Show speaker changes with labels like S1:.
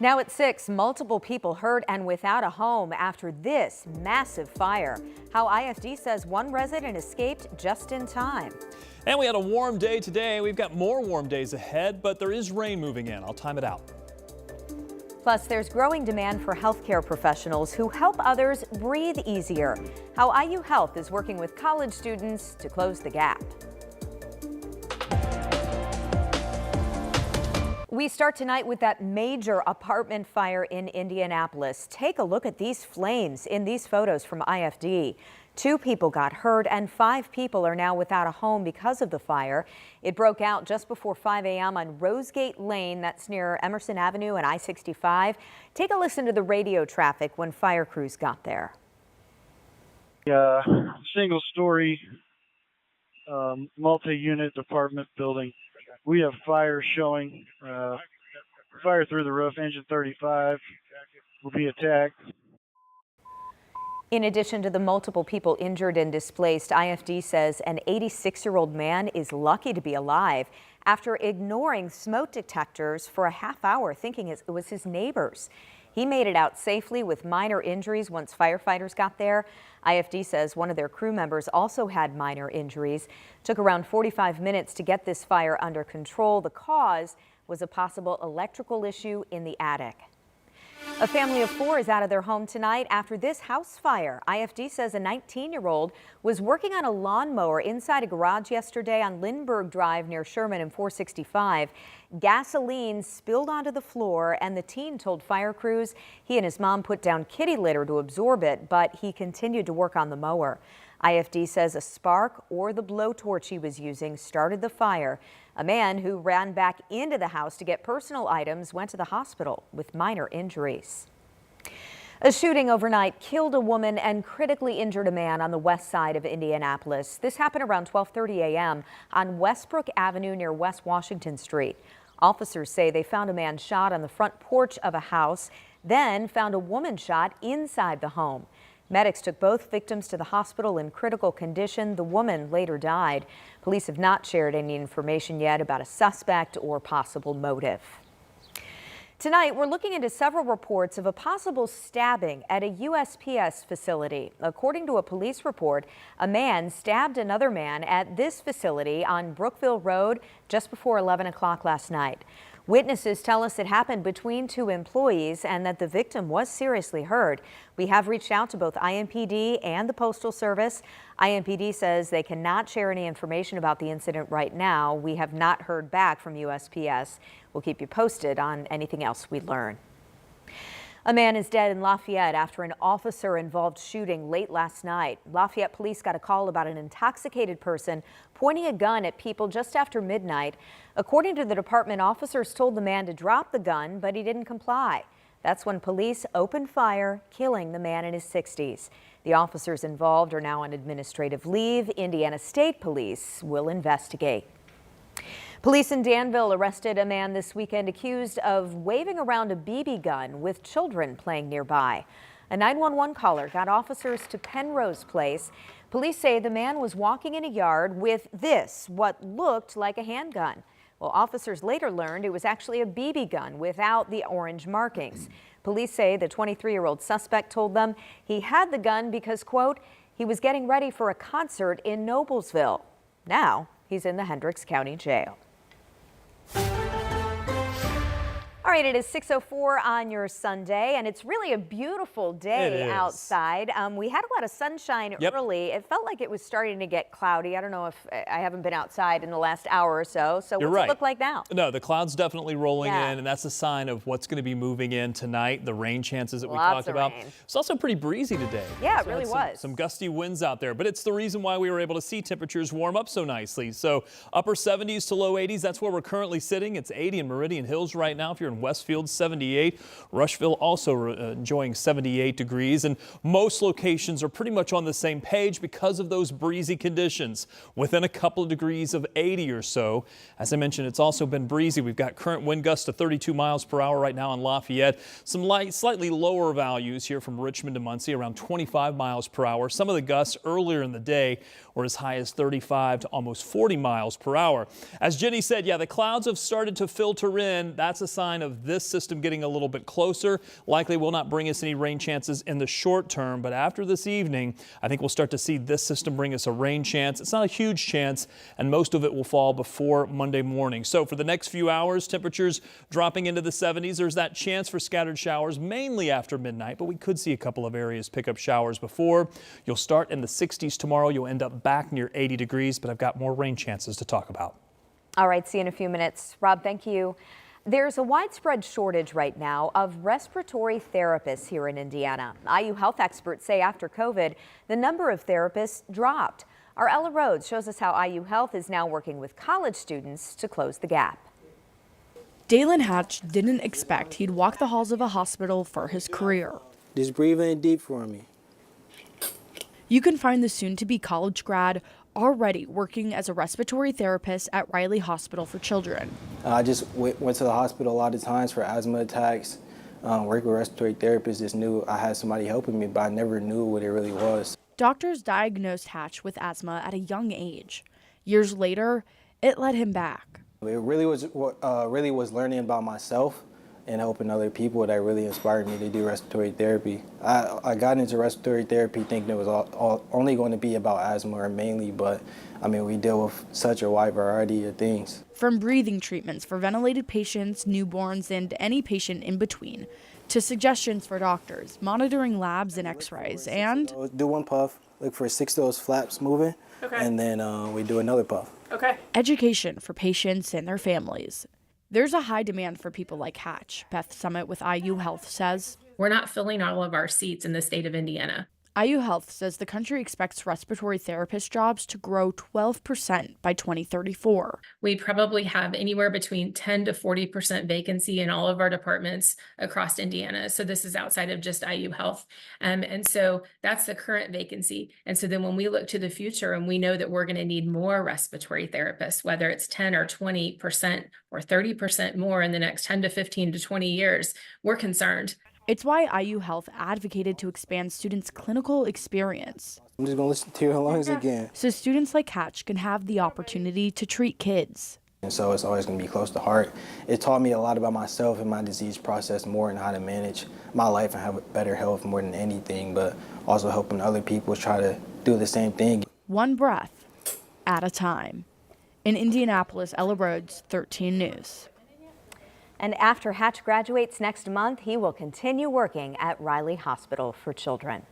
S1: Now at 6, multiple people hurt and without a home after this massive fire. How IFD says one resident escaped just in time.
S2: And we had a warm day today. We've got more warm days ahead, but there is rain moving in. I'll time it out.
S1: Plus, there's growing demand for healthcare professionals who help others breathe easier. How IU Health is working with college students to close the gap. We start tonight with that major apartment fire in Indianapolis. Take a look at these flames in these photos from IFD. 2 people got hurt and 5 people are now without a home because of the fire. It broke out just before 5 a.m. on Rosegate Lane. That's near Emerson Avenue and I-65. Take a listen to the radio traffic when fire crews got there.
S3: Single-story multi-unit apartment building. We have fire showing, fire through the roof, engine 35 will be attacked.
S1: In addition to the multiple people injured and displaced, IFD says an 86-year-old man is lucky to be alive after ignoring smoke detectors for a half hour, thinking it was his neighbors. He made it out safely with minor injuries once firefighters got there. IFD says one of their crew members also had minor injuries. Took around 45 minutes to get this fire under control. The cause was a possible electrical issue in the attic. A family of 4 is out of their home tonight after this house fire. IFD says a 19-year-old was working on a lawnmower inside a garage yesterday on Lindbergh Drive near Sherman and 465. Gasoline spilled onto the floor and the teen told fire crews he and his mom put down kitty litter to absorb it, but he continued to work on the mower. IFD says a spark or the blowtorch he was using started the fire. A man who ran back into the house to get personal items went to the hospital with minor injuries. A shooting overnight killed a woman and critically injured a man on the west side of Indianapolis. This happened around 12:30 a.m. on Westbrook Avenue near West Washington Street. Officers say they found a man shot on the front porch of a house, then found a woman shot inside the home. Medics took both victims to the hospital in critical condition. The woman later died. Police have not shared any information yet about a suspect or possible motive. Tonight, we're looking into several reports of a possible stabbing at a USPS facility. According to a police report, a man stabbed another man at this facility on Brookville Road just before 11 o'clock last night. Witnesses tell us it happened between 2 employees and that the victim was seriously hurt. We have reached out to both IMPD and the Postal Service. IMPD says they cannot share any information about the incident right now. We have not heard back from USPS. We'll keep you posted on anything else we learn. A man is dead in Lafayette after an officer-involved shooting late last night. Lafayette police got a call about an intoxicated person pointing a gun at people just after midnight. According to the department, officers told the man to drop the gun, but he didn't comply. That's when police opened fire, killing the man in his 60s. The officers involved are now on administrative leave. Indiana State Police will investigate. Police in Danville arrested a man this weekend accused of waving around a BB gun with children playing nearby. A 911 caller got officers to Penrose Place. Police say the man was walking in a yard with what looked like a handgun. Well, officers later learned it was actually a BB gun without the orange markings. Police say the 23-year-old suspect told them he had the gun because, quote, he was getting ready for a concert in Noblesville. Now he's in the Hendricks County Jail. All right, it is 6:04 on your Sunday, and it's really a beautiful day outside. We had a lot of sunshine early. It felt like it was starting to get cloudy. I don't know if I haven't been outside in the last hour or so. So what's it look like now?
S2: No, the clouds definitely rolling in, and that's a sign of what's going to be moving in tonight. The rain chances that we talked about. It's also pretty breezy today.
S1: Yeah, it really was.
S2: Some gusty winds out there, but it's the reason why we were able to see temperatures warm up so nicely. So upper 70s to low 80s. That's where we're currently sitting. It's 80 in Meridian Hills right now. If you're in Westfield, 78. Rushville also enjoying 78 degrees, and most locations are pretty much on the same page because of those breezy conditions, within a couple of degrees of 80 or so. As I mentioned, it's also been breezy. We've got current wind gusts to 32 miles per hour right now in Lafayette. Some slightly lower values here from Richmond to Muncie, around 25 miles per hour. Some of the gusts earlier in the day were as high as 35 to almost 40 miles per hour. As Jenny said, yeah, the clouds have started to filter in. That's a sign of have this system getting a little bit closer. Likely will not bring us any rain chances in the short term, but after this evening, I think we'll start to see this system bring us a rain chance. It's not a huge chance, and most of it will fall before Monday morning. So for the next few hours, temperatures dropping into the 70s. There's that chance for scattered showers, mainly after midnight, but we could see a couple of areas pick up showers before. You'll start in the 60s tomorrow. You'll end up back near 80 degrees, but I've got more rain chances to talk about.
S1: All right, see you in a few minutes. Rob, thank you. There's a widespread shortage right now of respiratory therapists here in Indiana. IU health experts say after COVID, the number of therapists dropped. Our Ella Rhodes shows us how IU Health is now working with college students to close the gap.
S4: Dalen Hatch didn't expect he'd walk the halls of a hospital for his career.
S5: Just breathe in deep for me.
S4: You can find the soon-to-be college grad already working as a respiratory therapist at Riley Hospital for Children.
S5: I just went to the hospital a lot of times for asthma attacks. Working with respiratory therapists, just knew I had somebody helping me, but I never knew what it really was.
S4: Doctors diagnosed Hatch with asthma at a young age. Years later, it led him back.
S5: It really was learning about myself and helping other people that really inspired me to do respiratory therapy. I got into respiratory therapy thinking it was only going to be about asthma or mainly, but I mean, we deal with such a wide variety of things.
S4: From breathing treatments for ventilated patients, newborns, and any patient in between, to suggestions for doctors, monitoring labs and x-rays, and
S5: do one puff, look for 6 of those flaps moving, and then we do another puff.
S4: Education for patients and their families. There's a high demand for people like Hatch, Beth Summit with IU Health says.
S6: We're not filling all of our seats in the state of Indiana.
S4: IU Health says the country expects respiratory therapist jobs to grow 12% by 2034.
S6: We probably have anywhere between 10 to 40% vacancy in all of our departments across Indiana. So this is outside of just IU Health. And so that's the current vacancy. And so then when we look to the future and we know that we're going to need more respiratory therapists, whether it's 10 or 20% or 30% more in the next 10 to 15 to 20 years, we're concerned.
S4: It's why IU Health advocated to expand students' clinical experience.
S5: I'm just going to listen to your lungs again.
S4: So students like Hatch can have the opportunity to treat kids.
S5: And so it's always going to be close to heart. It taught me a lot about myself and my disease process more and how to manage my life and have better health more than anything, but also helping other people try to do the same thing.
S4: One breath at a time. In Indianapolis, Ella Rhodes, 13 News.
S1: And after Hatch graduates next month, he will continue working at Riley Hospital for Children.